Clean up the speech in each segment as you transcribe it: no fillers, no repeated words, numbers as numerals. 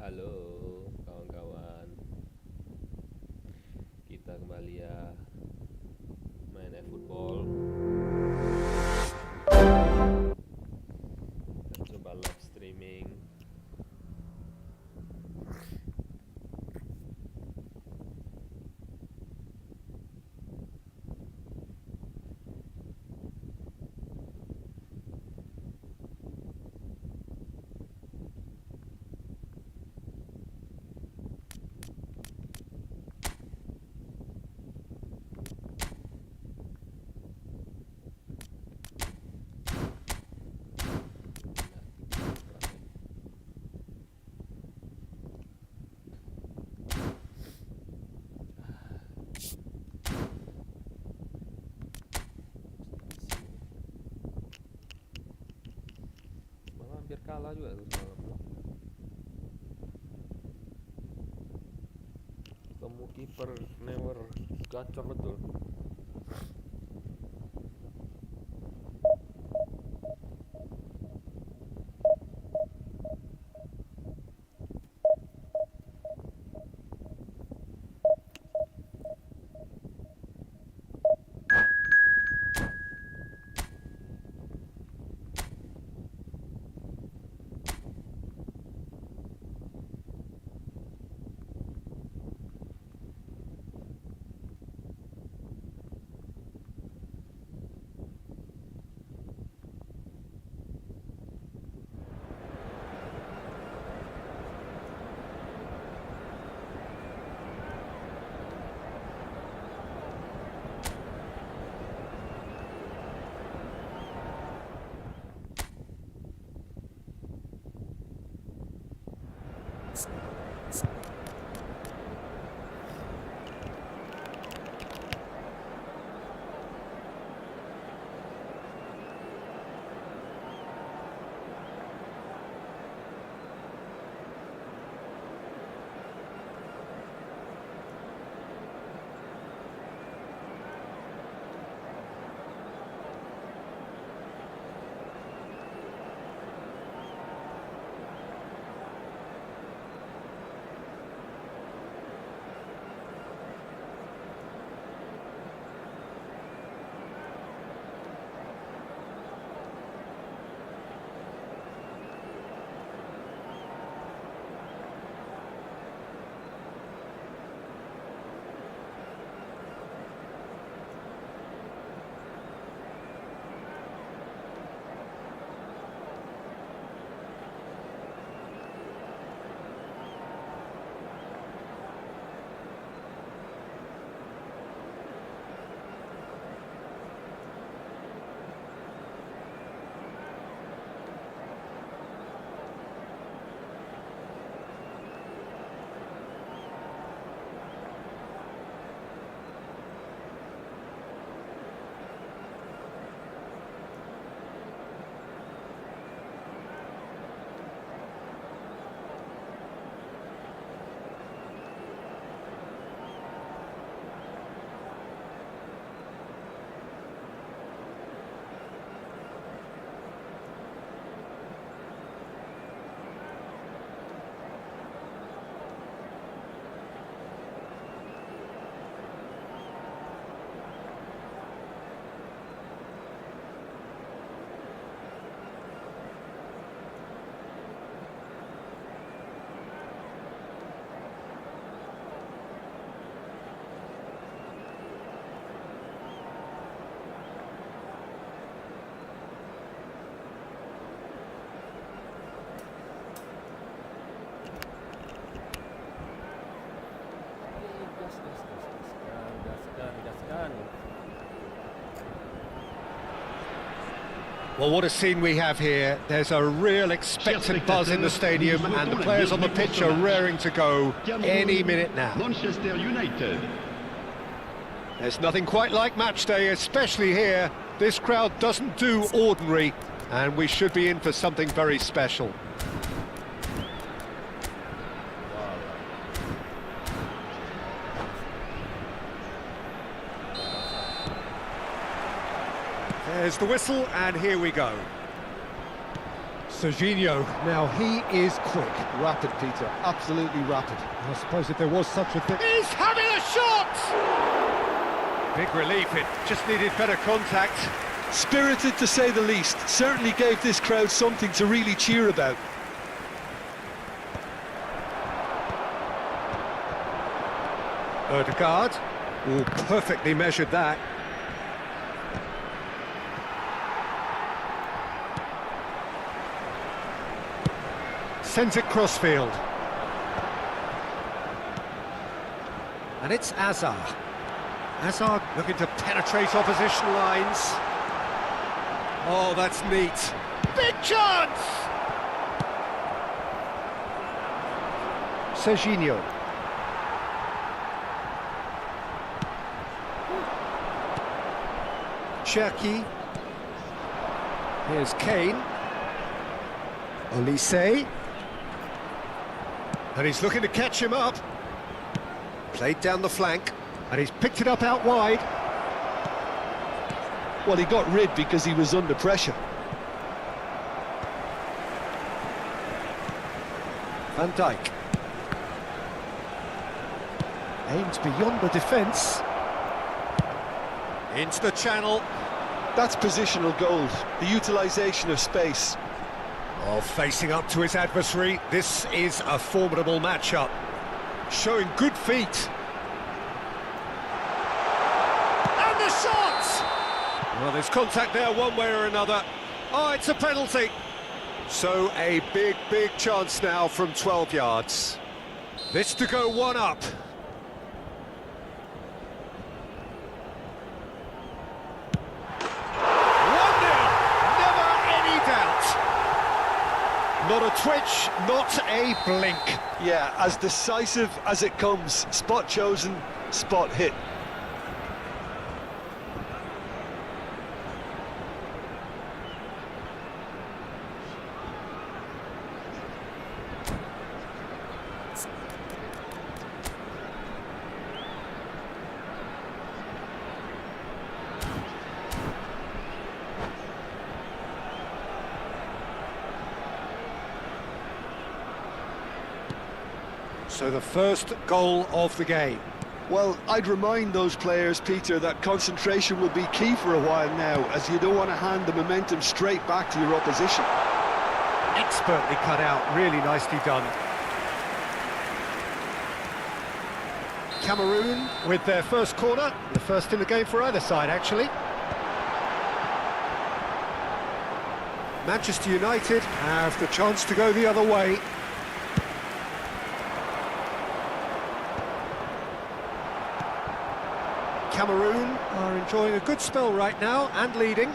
Halo kawan-kawan, kita kembali ya main e-football. Kita coba live streaming. Malah hampir kalah juga tuh semalam tuh. Ketemu kiper never gacor betul. Gaskan. Well, what a scene we have here. There's a real expectant buzz in the stadium and the players on the pitch are raring to go any minute now. Manchester United. There's nothing quite like match day, especially here. This crowd doesn't do ordinary, and we should be in for something very special. There's the whistle, and here we go. Serginho, now he is quick. Rapid, Peter, absolutely rapid. I suppose if there was such a thing... He's having a shot! Big relief, it just needed better contact. Spirited to say the least, certainly gave this crowd something to really cheer about. Odegaard, oh, perfectly measured that. Sends it crossfield. And it's Azar. Azar looking to penetrate opposition lines. Oh, that's neat. Big chance! Serginho. Cherki. Here's Kane. Olise. And he's looking to catch him up. Played down the flank. And he's picked it up out wide. Well, he got rid because he was under pressure. Van Dijk. Aims beyond the defence. Into the channel. That's positional gold, the utilisation of space. Oh, facing up to his adversary, this is a formidable matchup. Showing good feet. And the shot! Well, there's contact there one way or another. Oh, it's a penalty. So a big, big chance now from 12 yards. This to go one up. Not a twitch, not a blink. Yeah, as decisive as it comes. Spot chosen, spot hit. So the first goal of the game. Well, I'd remind those players, Peter, that concentration will be key for a while now, as you don't want to hand the momentum straight back to your opposition. Expertly cut out, really nicely done. Cameroon with their first corner, the first in the game for either side, actually. Manchester United have the chance to go the other way. Cameroon are enjoying a good spell right now and leading.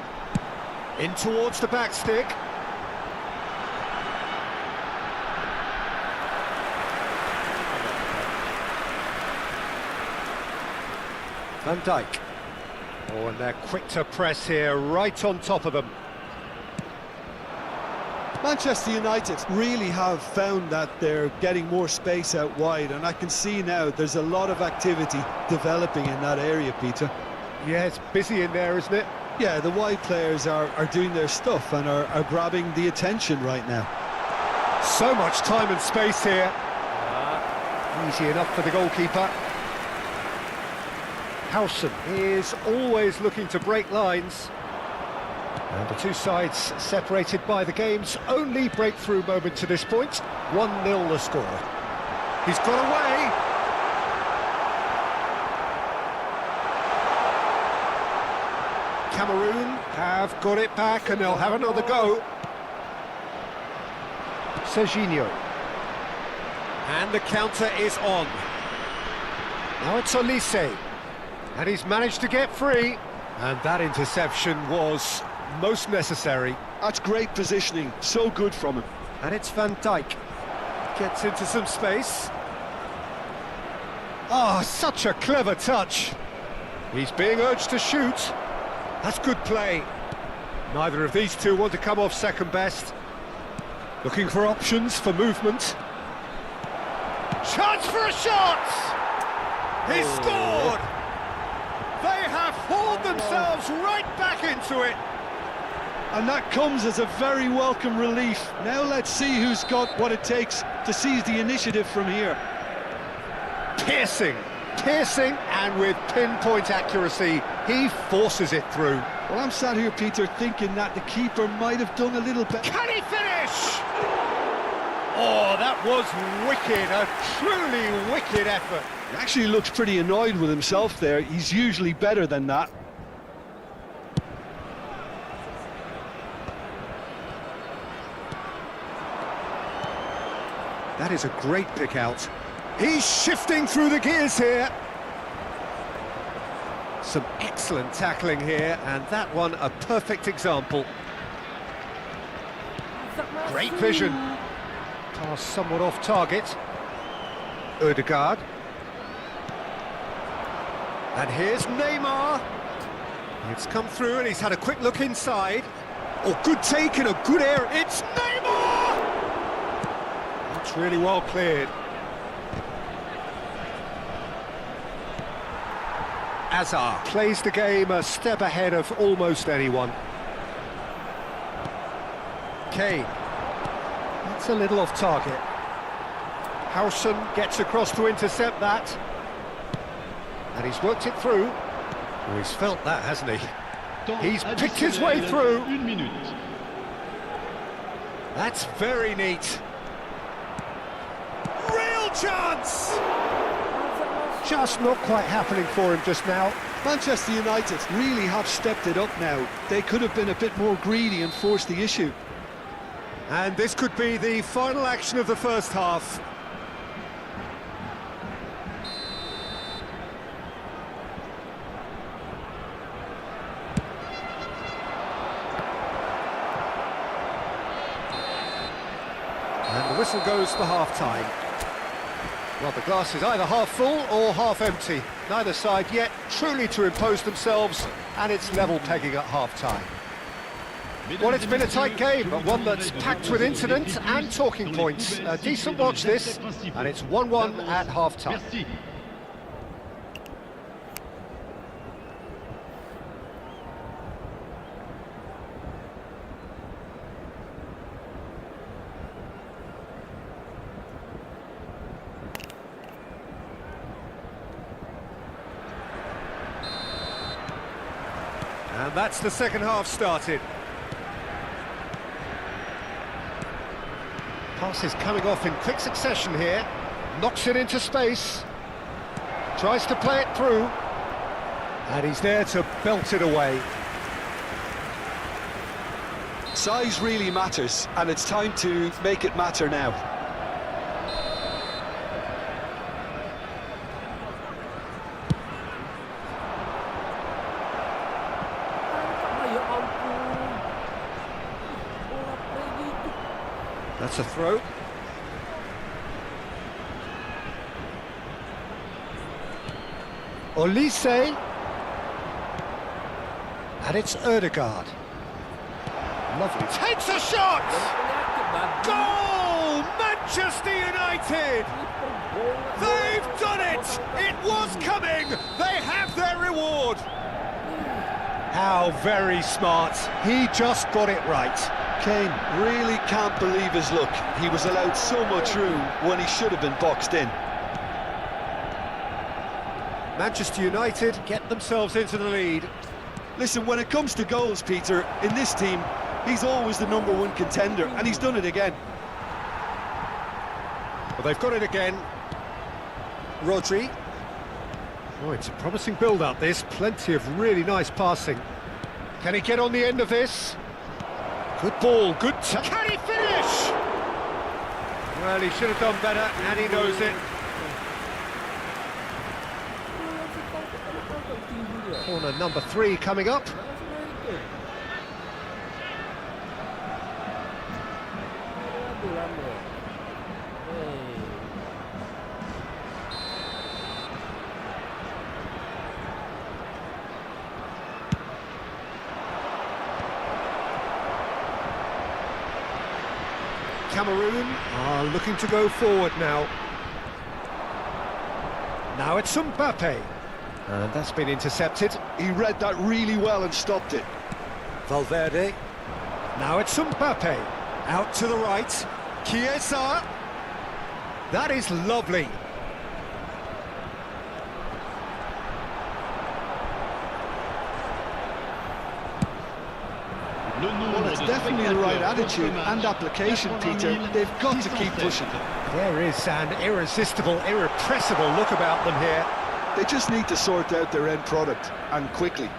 In towards the back stick. Van Dijk. Oh, and they're quick to press here, right on top of them. Manchester United really have found that they're getting more space out wide, and I can see now there's a lot of activity developing in that area, Peter. Yeah, it's busy in there, isn't it? Yeah, the wide players are doing their stuff and are grabbing the attention right now. So much time and space here. Easy enough for the goalkeeper. Howson is always looking to break lines. And the two sides separated by the game's only breakthrough moment to this point. 1-0 the score. He's got away. Cameroon have got it back and they'll have another go. Serginho. And the counter is on. Now it's Olise. And he's managed to get free. And that interception was most necessary. That's great positioning, so good from him. And it's Van Dijk. Gets into some space. Oh, such a clever touch. He's being urged to shoot. That's good play. Neither of these two want to come off second best. Looking for options for movement. Chance for a shot! He scored! They have hauled themselves right back into it. And that comes as a very welcome relief. Now let's see who's got what it takes to seize the initiative from here. Piercing, and with pinpoint accuracy, he forces it through. Well, I'm sat here, Peter, thinking that the keeper might have done a little better. Can he finish? Oh, that was wicked, a truly wicked effort. He actually looks pretty annoyed with himself there. He's usually better than that. That is a great pick out. He's shifting through the gears here. Some excellent tackling here, and that one a perfect example. Great vision. Pass somewhat off target. Ødegaard. And here's Neymar. It's come through and he's had a quick look inside. Oh, good take and a good air. It's Neymar! That's really well cleared. Hazard plays the game a step ahead of almost anyone. Kane. That's a little off target. Howson gets across to intercept that. And he's worked it through. Oh, he's felt that, hasn't he? He's picked his way through. That's very neat. Real chance! Just not quite happening for him just now. Manchester United really have stepped it up now. They could have been a bit more greedy and forced the issue. And this could be the final action of the first half. And the whistle goes for half-time. Well, the glass is either half full or half empty. Neither side yet truly to impose themselves, and it's level pegging at half-time. Well, it's been a tight game, but one that's packed with incident and talking points. A decent watch this, and it's 1-1 at half-time. And that's the second half started. Passes coming off in quick succession here. Knocks it into space. Tries to play it through. And he's there to belt it away. Size really matters, and it's time to make it matter now. That's a throw. Olise. And it's Ødegaard. Lovely. Takes a shot! Goal! Manchester United! They've done it! It was coming! They have their reward! How very smart. He just got it right. Kane really can't believe his luck. He was allowed so much room when he should have been boxed in. Manchester United get themselves into the lead. Listen, when it comes to goals, Peter, in this team, he's always the #1 contender, and he's done it again. Well, they've got it again. Rodri. Oh, it's a promising build-up, this. Plenty of really nice passing. Can he get on the end of this? Good ball, good can he finish? Well, he should have done better, and he knows it. Corner number 3 coming up. Cameroon are looking to go forward now. Now it's Mbappe. And that's been intercepted. He read that really well and stopped it. Valverde. Now it's Mbappe. Out to the right. Chiesa. That is lovely. Well, it's definitely the right attitude and application, Peter. They've got to keep pushing. There is an irresistible, irrepressible look about them here. They just need to sort out their end product, and quickly.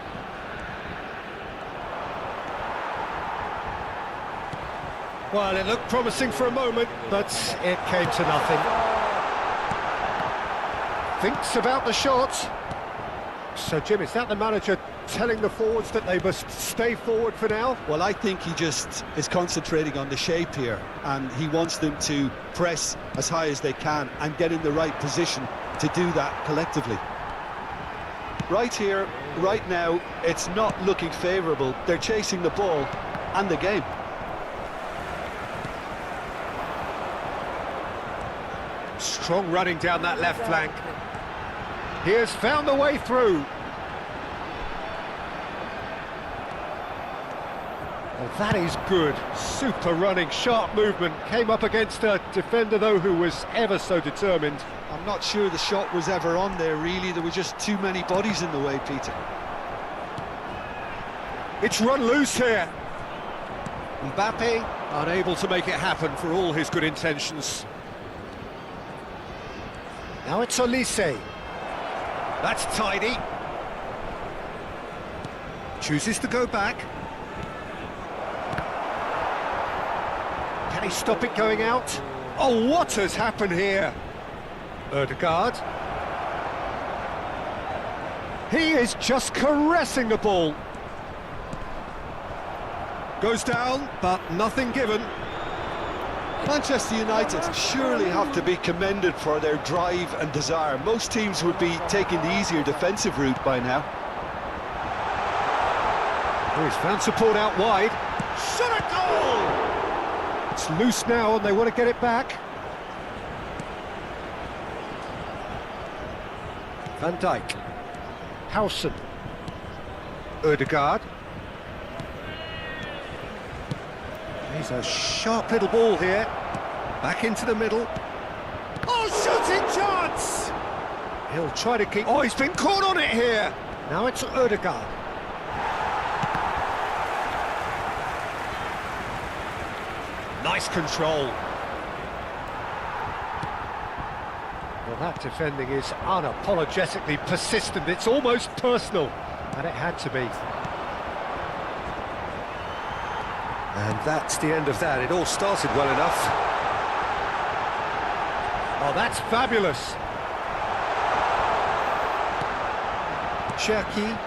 Well, it looked promising for a moment, but it came to nothing. Thinks about the shot. So, Jim, is that the manager telling the forwards that they must stay forward for now? Well, I think he just is concentrating on the shape here, and he wants them to press as high as they can and get in the right position to do that collectively. Right here, right now, it's not looking favourable. They're chasing the ball and the game. Strong running down that left flank. He has found a way through. Well, that is good. Super running, sharp movement. Came up against a defender, though, who was ever so determined. I'm not sure the shot was ever on there, really. There were just too many bodies in the way, Peter. It's run loose here. Mbappe unable to make it happen for all his good intentions. Now it's Olise. That's tidy. Chooses to go back. Can he stop it going out? Oh, what has happened here? Ødegaard. He is just caressing the ball. Goes down, but nothing given. Manchester United surely have to be commended for their drive and desire. Most teams would be taking the easier defensive route by now. Oh, he's found support out wide. Shot a goal! It's loose now and they want to get it back. Van Dijk. Howson. Ødegaard. He's a sharp little ball here. Back into the middle. Oh, shooting chance! He'll try to keep... Oh, he's been caught on it here! Now it's Ødegaard. Nice control. Well, that defending is unapologetically persistent. It's almost personal, and it had to be. And that's the end of that. It all started well enough. Oh, that's fabulous. Cherki.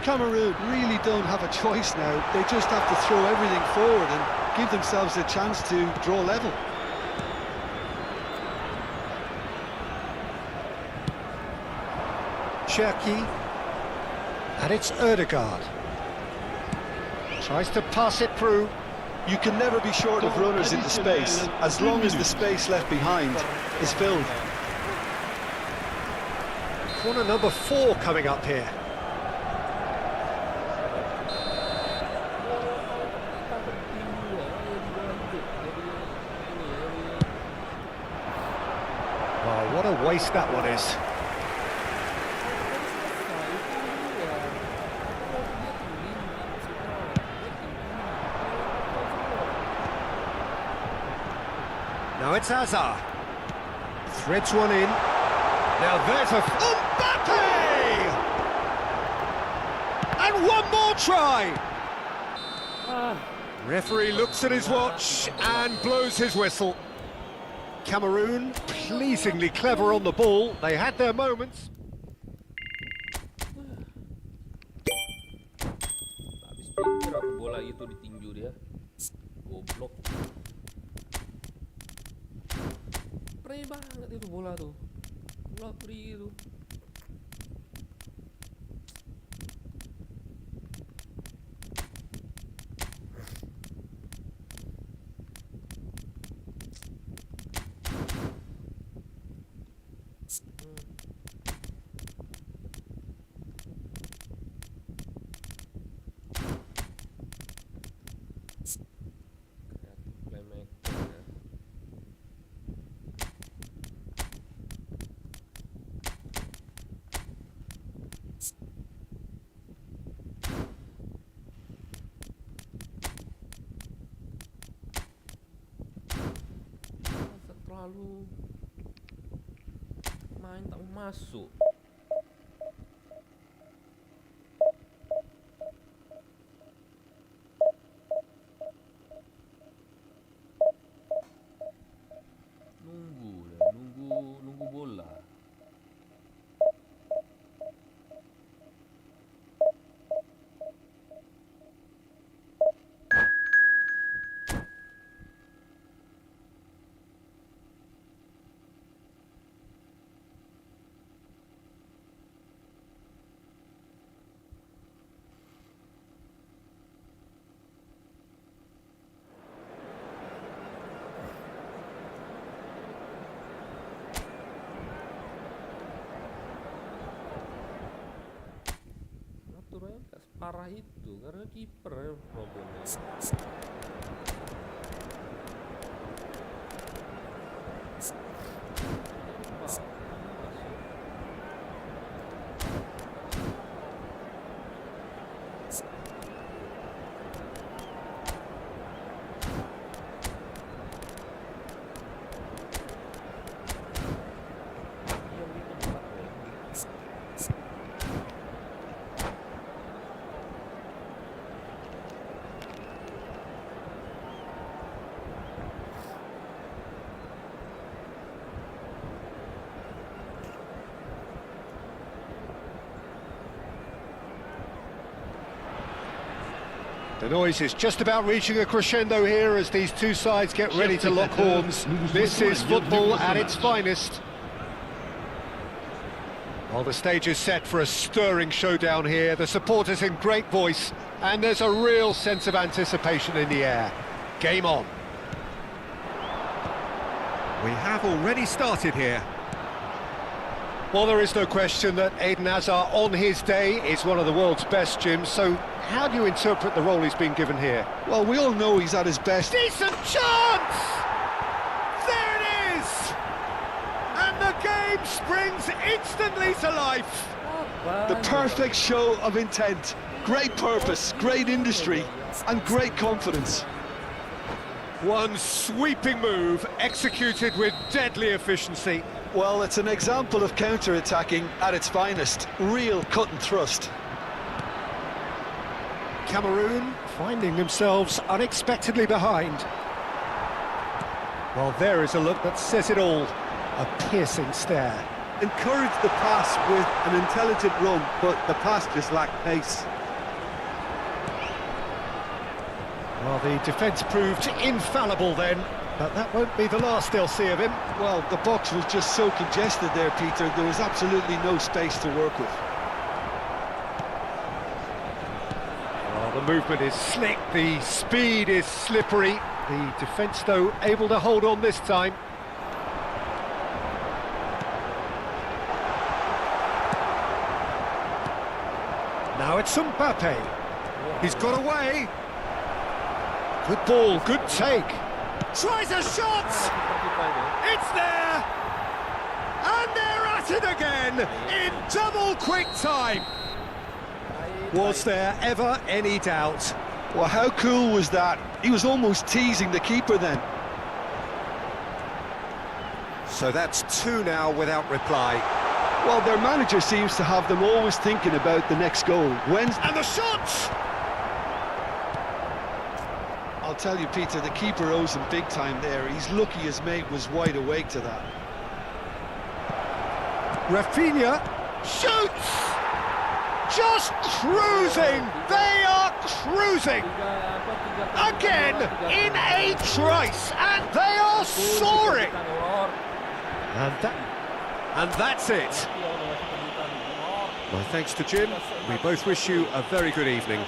Cameroon really don't have a choice now. They just have to throw everything forward and give themselves a chance to draw level. Cherki. And it's Ødegaard. Tries to pass it through. You can never be short of runners into space, as long as the space left behind is filled. Corner number 4 coming up here. Oh, what a waste that one is. Now it's Hazard. Threads one in. Now there's a... Mbappe! And one more try! Referee looks at his watch and blows his whistle. Cameroon, pleasingly clever on the ball. They had their moments. Habis pikir aku bola itu ditinju dia. Goblok. Free banget itu bola tuh. Bola free itu. selalu main tak mau masuk. Nunggu bola. Aturannya gak separah itu karena kiper ya problemnya. The noise is just about reaching a crescendo here as these two sides get ready to lock horns. This is football at its finest. Well, the stage is set for a stirring showdown here. The supporters in great voice, and there's a real sense of anticipation in the air. Game on. We have already started here. Well, there is no question that Eden Hazard on his day is one of the world's best, Jim, so how do you interpret the role he's been given here? Well, we all know he's at his best. Decent chance! There it is! And the game springs instantly to life. The perfect show of intent. Great purpose, great industry, and great confidence. One sweeping move executed with deadly efficiency. Well, it's an example of counter-attacking at its finest. Real cut and thrust. Cameroon finding themselves unexpectedly behind. Well, there is a look that says it all. A piercing stare. Encouraged the pass with an intelligent run, but the pass just lacked pace. Well, the defence proved infallible then, but that won't be the last they'll see of him. Well, the box was just so congested there, Peter. There was absolutely no space to work with. Well, the movement is slick, the speed is slippery. The defence, though, able to hold on this time. Now it's Mbappe. He's got away. Good ball, good take. Tries a shot! It's there! And they're at it again in double quick time. Was there ever any doubt? Well, how cool was that? He was almost teasing the keeper then. So that's two now without reply. Well, their manager seems to have them always thinking about the next goal. And the shot! I'll tell you, Peter, the keeper owes him big time there. He's lucky his mate was wide awake to that. Rafinha shoots! Just cruising! They are cruising! Again, in a trice, and they are soaring! And that's it. Well, thanks to Jim. We both wish you a very good evening.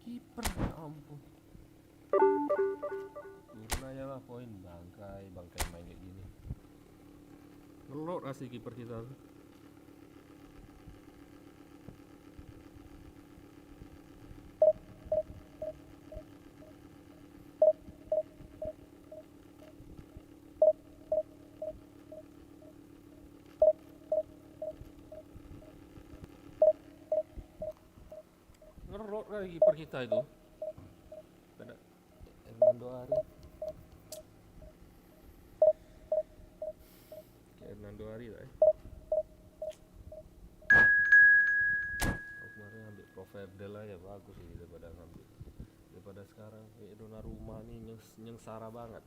Kiper, ya ampun. Turun aja lah poin, bangkai main kayak gini. Ngelok asli kiper kita. Ngerot kali kiper kita itu. Pada Hernando Ari. Donnarumma nih nyengsara banget.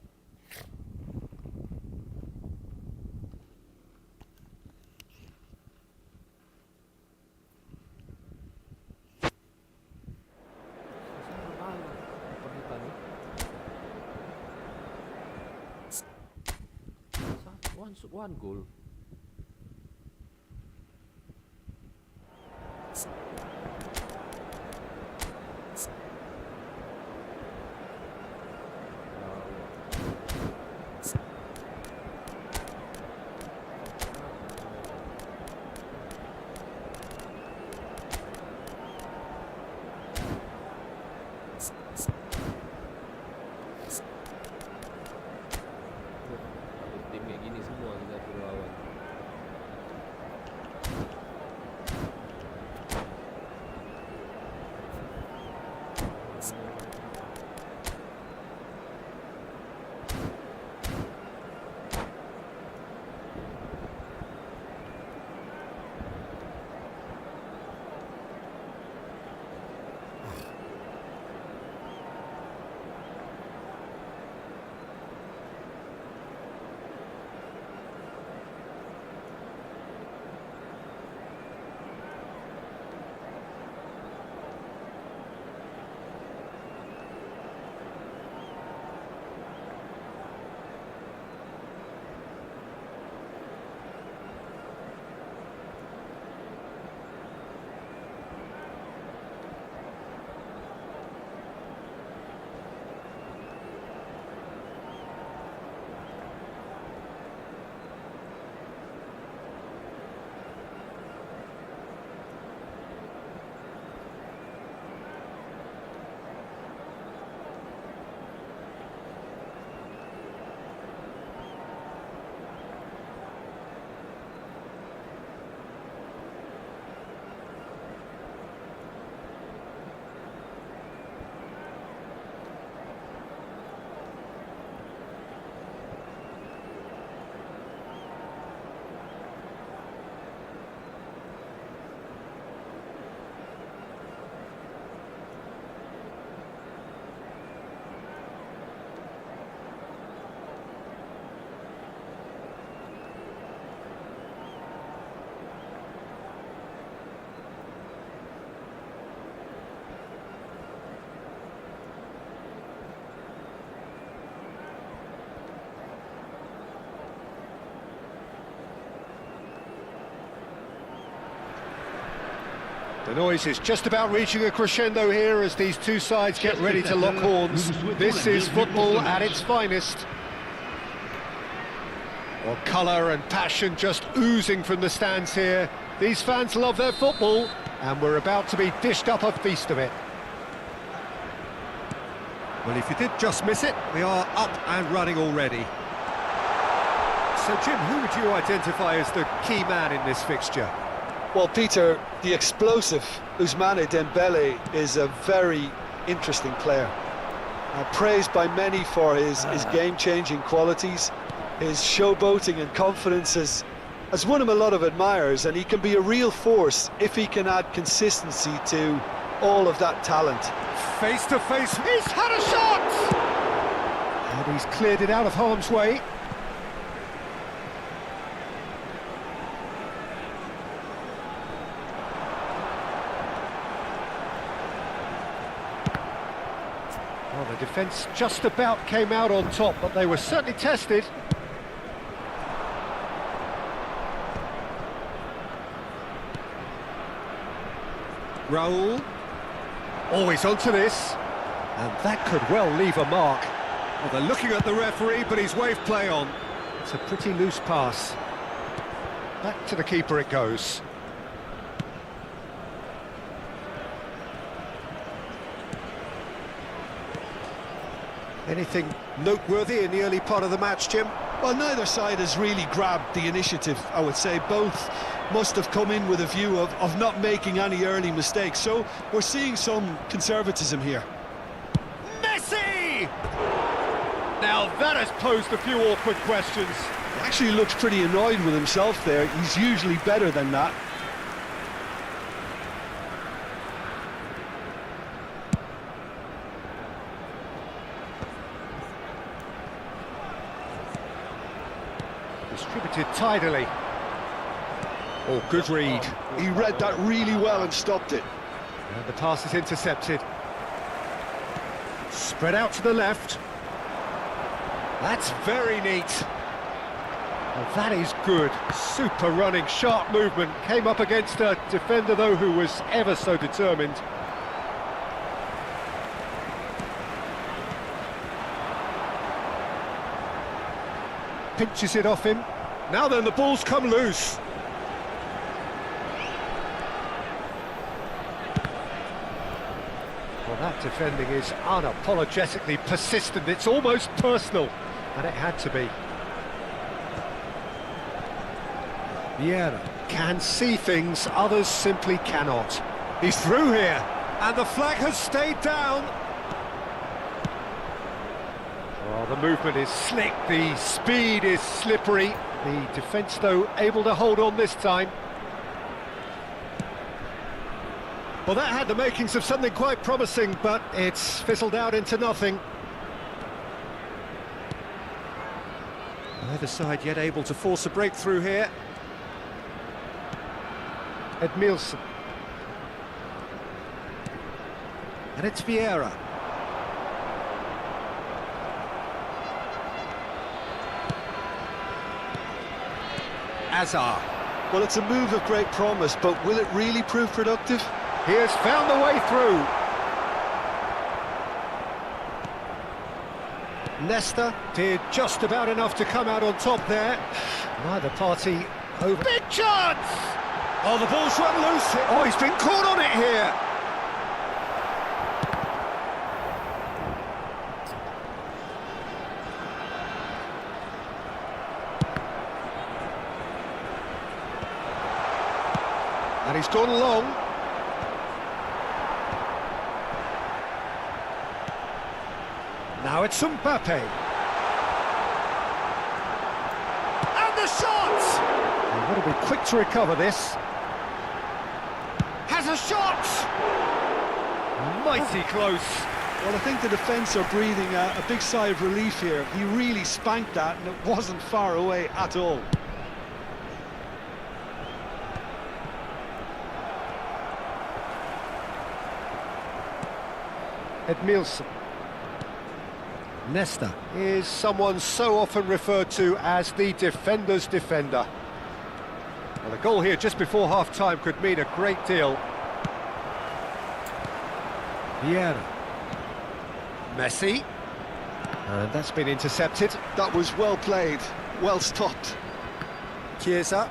One goal. Tim kayak gini semua kita perlu lawan. The noise is just about reaching a crescendo here as these two sides get ready to lock horns. This is football at its finest. Well, colour and passion just oozing from the stands here. These fans love their football, and we're about to be dished up a feast of it. Well, if you did just miss it, we are up and running already. So, Jim, who would you identify as the key man in this fixture? Well, Peter, the explosive Ousmane Dembele is a very interesting player. Praised by many for his game-changing qualities. His showboating and confidence has won him a lot of admirers, and he can be a real force if he can add consistency to all of that talent. Face to face, he's had a shot! And he's cleared it out of harm's way. Well, the defence just about came out on top, but they were certainly tested. Raul. Always onto this, and that could well leave a mark. Well, they're looking at the referee, but he's waved play on. It's a pretty loose pass. Back to the keeper it goes. Anything noteworthy in the early part of the match, Jim? Well, neither side has really grabbed the initiative, I would say. Both must have come in with a view of not making any early mistakes. So we're seeing some conservatism here. Messi! Now that has posed a few awkward questions. He actually looks pretty annoyed with himself there. He's usually better than that. Distributed tidily. Oh, good read. He read that really well and stopped it. And the pass is intercepted. Spread out to the left. That's very neat. Well, that is good. Super running, sharp movement. Came up against a defender, though, who was ever so determined. Pinches it off him. Now then, the ball's come loose. Well, that defending is unapologetically persistent. It's almost personal, and it had to be. Vieira can see things others simply cannot. He's through here, and the flag has stayed down. Well, the movement is slick, the speed is slippery. The defence, though, able to hold on this time. Well, that had the makings of something quite promising, but it's fizzled out into nothing. Neither side yet able to force a breakthrough here. Edmilson. And it's Vieira. Azar. Well, it's a move of great promise, but will it really prove productive? He has found the way through. Nesta did just about enough to come out on top there. Neither party over. Big chance! Oh, the ball's run loose. Oh, he's been caught on it here. And he's gone long. Now it's Mbappe. And the shot! They've got to be quick to recover this. Has a shot! Mighty close. Well, I think the defence are breathing a big sigh of relief here. He really spanked that, and it wasn't far away at all. Edmilson. Nesta is someone so often referred to as the defender's defender. Well, a goal here just before half-time could mean a great deal. Vieira. Messi. And that's been intercepted. That was well played, well stopped. Chiesa.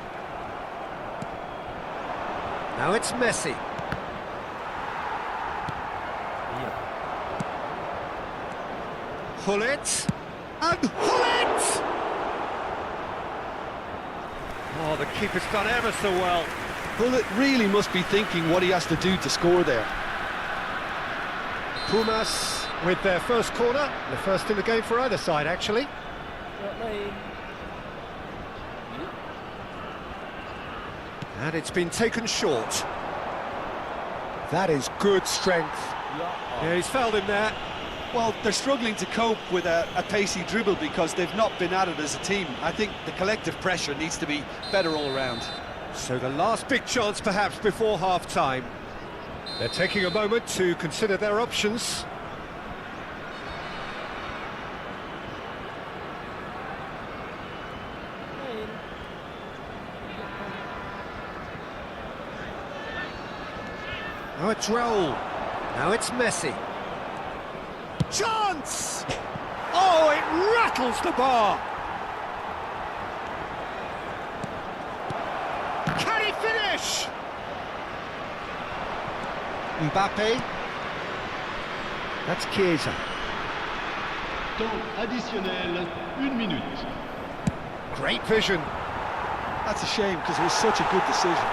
Now it's Messi. Hullet, and Hullet! Oh, the keeper's done ever so well. Bullet really must be thinking what he has to do to score there. Pumas with their first corner, the first in the game for either side, actually. And it's been taken short. That is good strength. Yeah, he's fouled him there. Well, they're struggling to cope with a pacey dribble because they've not been at it as a team. I think the collective pressure needs to be better all around. So the last big chance perhaps before half-time. They're taking a moment to consider their options. Now it's Raul. Now it's Messi. Chance! Oh, it rattles the bar! Can he finish? Mbappe. That's Chiesa. Temps additionnel, 1 minute. Great vision. That's a shame because it was such a good decision.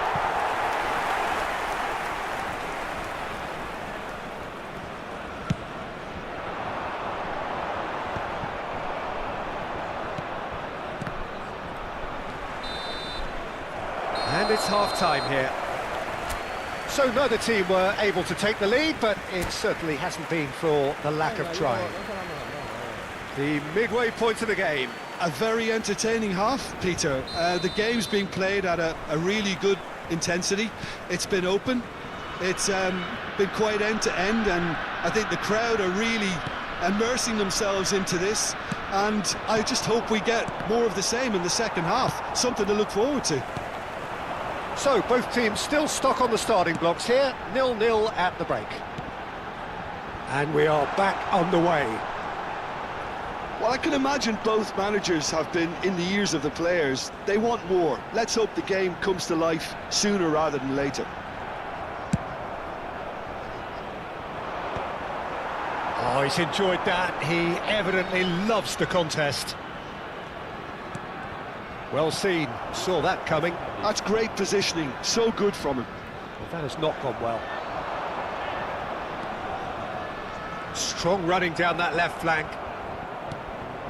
And it's half-time here. So neither team were able to take the lead, but it certainly hasn't been for the lack of trying. The midway point of the game. a very entertaining half, Peter. The game's being played at a really good intensity. It's been open. It's been quite end-to-end, and I think the crowd are really immersing themselves into this, and I just hope we get more of the same in the second half. Something to look forward to. So, both teams still stuck on the starting blocks here, 0-0 at the break. And we are back underway. Well, I can imagine both managers have been in the ears of the players. They want more. Let's hope the game comes to life sooner rather than later. Oh, he's enjoyed that. He evidently loves the contest. Well seen. Saw that coming. That's great positioning. So good from him. Well, that has not gone well. Strong running down that left flank.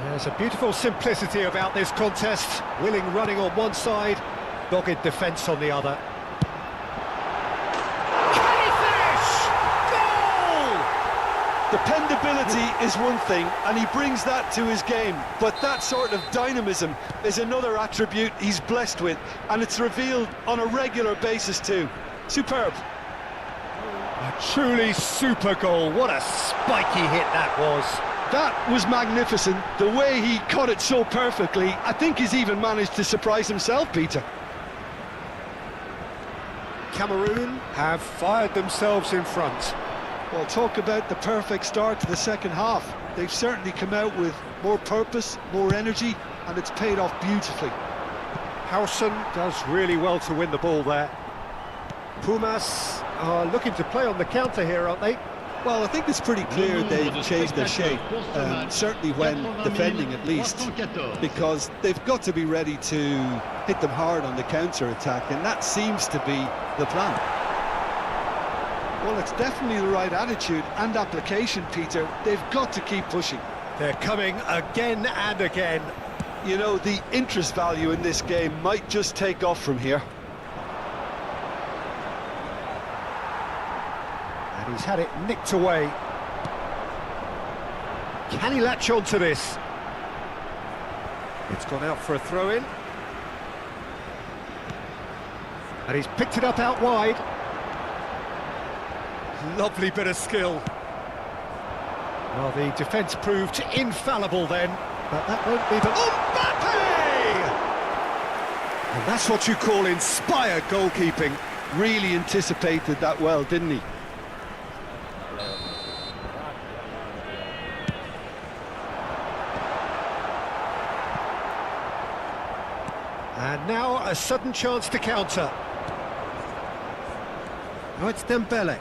There's a beautiful simplicity about this contest. Willing running on one side, dogged defence on the other. Can he finish? Goal! Dependability is one thing, and he brings that to his game, but that sort of dynamism is another attribute he's blessed with, and it's revealed on a regular basis too. Superb. A truly super goal. What a spiky hit that was. That was magnificent. The way he caught it so perfectly, I think he's even managed to surprise himself, Peter. Cameroon have fired themselves in front. Well, talk about the perfect start to the second half. They've certainly come out with more purpose, more energy, and it's paid off beautifully. Howson does really well to win the ball there. Pumas are looking to play on the counter here, aren't they? Well, I think it's pretty clear they've changed their shape, certainly when defending at least, because they've got to be ready to hit them hard on the counter-attack, and that seems to be the plan. Well, it's definitely the right attitude and application, Peter. They've got to keep pushing. They're coming again and again. You know, the interest value in this game might just take off from here. And he's had it nicked away. Can he latch on to this? It's gone out for a throw-in. And he's picked it up out wide. Lovely bit of skill. Well, the defence proved infallible then, but that won't be the... Mbappe! And that's what you call inspired goalkeeping. Really anticipated that well, didn't he? And now a sudden chance to counter. Now it's Dembele.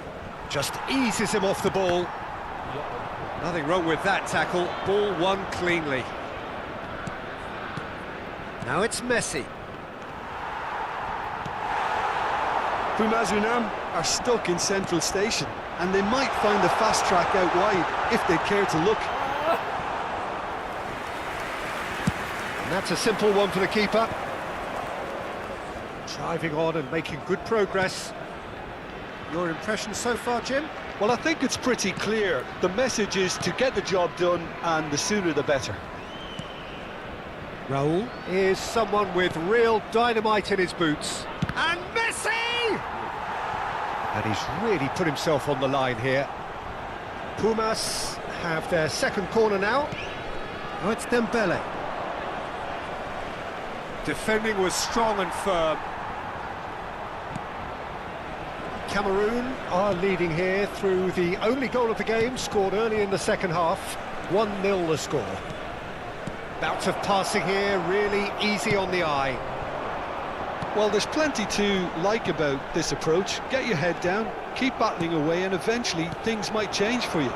Just eases him off the ball. Nothing wrong with that tackle. Ball won cleanly. Now it's Messi. Pumas Unam are stuck in Central Station, and they might find the fast track out wide if they care to look. And that's a simple one for the keeper. Driving on and making good progress. Your impression so far, Jim? Well, I think it's pretty clear. The message is to get the job done, and the sooner the better. Raul is someone with real dynamite in his boots. And Messi! And he's really put himself on the line here. Pumas have their second corner now. Oh, it's Dembele. Defending was strong and firm. Cameroon are leading here through the only goal of the game, scored early in the second half. 1-0 the score. Bouts of passing here, really easy on the eye. Well, there's plenty to like about this approach. Get your head down, keep battling away, and eventually things might change for you.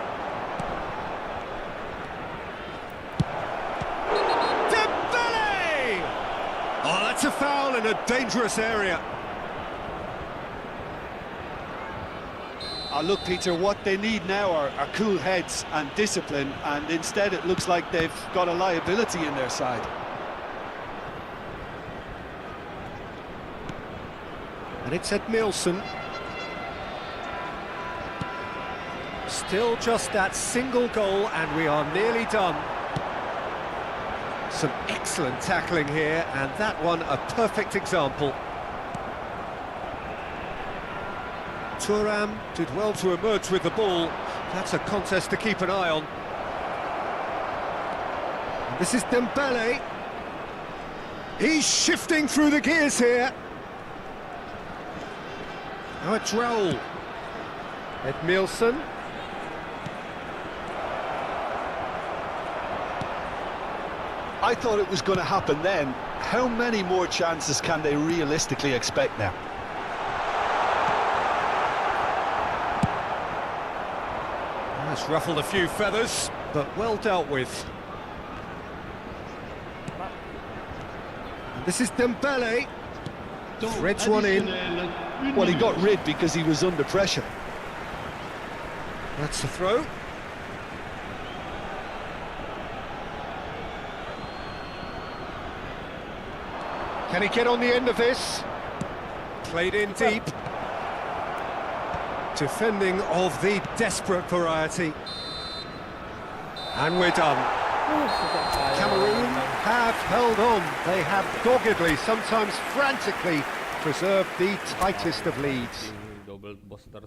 Dembele! Oh, that's a foul in a dangerous area. Look, Peter, what they need now are cool heads and discipline, and instead it looks like they've got a liability in their side. And it's Edmilson. Still just that single goal, and we are nearly done. Some excellent tackling here, and that one a perfect example. Thuram did well to emerge with the ball. That's a contest to keep an eye on. And this is Dembele. He's shifting through the gears here. Now it's Raul. Edmilson. I thought it was going to happen then. How many more chances can they realistically expect now? That's ruffled a few feathers, but well dealt with. And this is Dembele. Temps Threads one in. additionnel, une Well, he minute. got rid because he was under pressure. That's the throw. Can he get on the end of this? Played in deep. Defending of the desperate variety. And we're done. Cameroon have held on. They have doggedly, sometimes frantically, preserved the tightest of leads. Double boss semua.